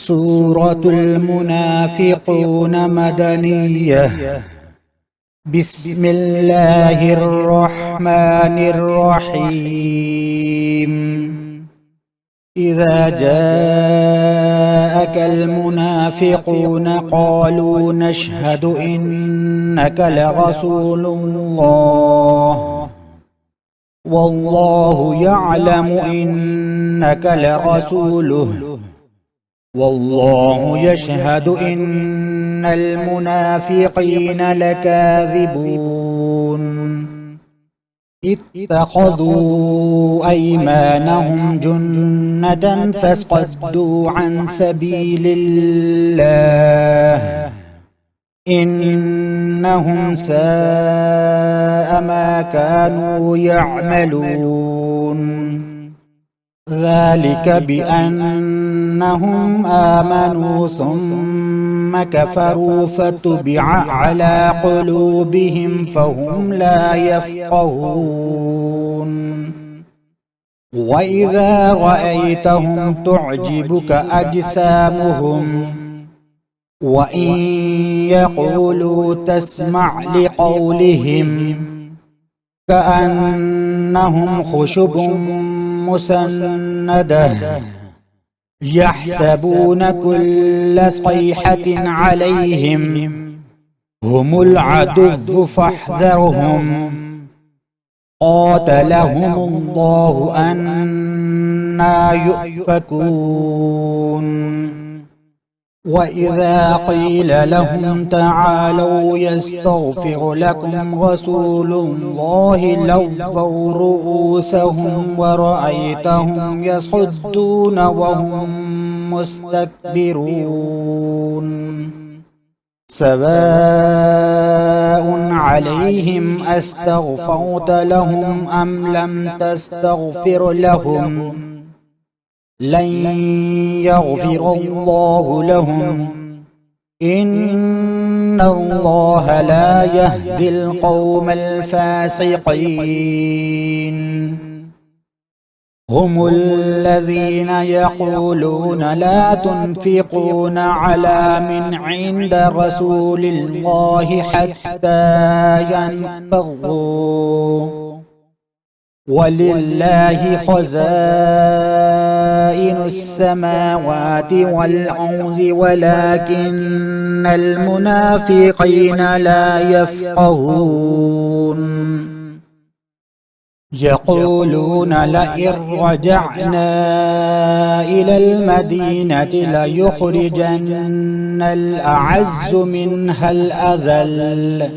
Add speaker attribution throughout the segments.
Speaker 1: سورة المنافقون مدنية. بسم الله الرحمن الرحيم. إذا جاءك المنافقون قالوا نشهد إنك لرسول الله والله يعلم إنك لرسوله والله يشهد إن المنافقين لكاذبون. اتخذوا أيمانهم جنة فصدوا عن سبيل الله إنهم ساء ما كانوا يعملون. ذلك بأنهم آمنوا ثم كفروا فتبع على قلوبهم فهم لا يفقهون. وإذا رأيتهم تعجبك أجسامهم وإن يقولوا تسمع لقولهم كأنهم خشب مسندة يحسبون كل صيحة عليهم هم العدو فاحذرهم قاتلهم الله أنى يؤفكون. وإذا قيل لهم تعالوا يستغفر لكم رسول الله لووا رؤوسهم ورأيتهم يصدون وهم مستكبرون. سواء عليهم أستغفرت لهم أم لم تستغفر لهم لن يغفر الله لهم إن الله لا يهدي القوم الفاسقين. هم الذين يقولون لا تنفقون على من عند رسول الله حتى ينفضوا ولله خزائن السماوات والأرض ولكن المنافقين لا يفقهون. يقولون لئن رجعنا إلى المدينة ليخرجن الأعز منها الأذل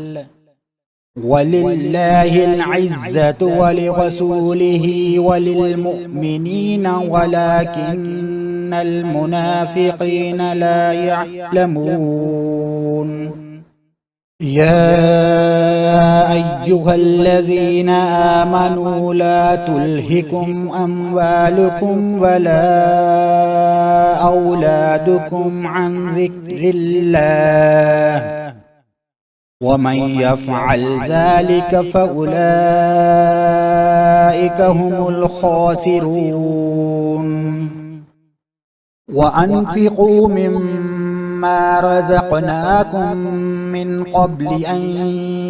Speaker 1: ولله العزة ولرسوله وللمؤمنين ولكن المنافقين لا يعلمون. يا أيها الذين آمنوا لا تلهكم أموالكم ولا أولادكم عن ذكر الله ومن يفعل ذلك فأولئك هم الخاسرون. وأنفقوا مما رزقناكم من قبل أن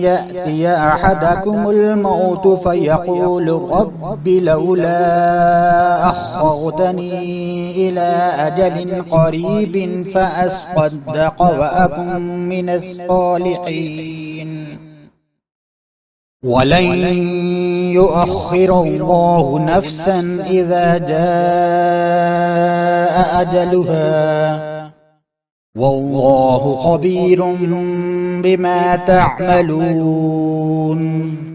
Speaker 1: يأتي أحدكم الموت فيقول رب لولا أخرتني إلى أجل قريب فأصدق وأكن من الصالحين. ولن يؤخر الله نفسا إذا جاء أجلها والله خبير بما تعملون.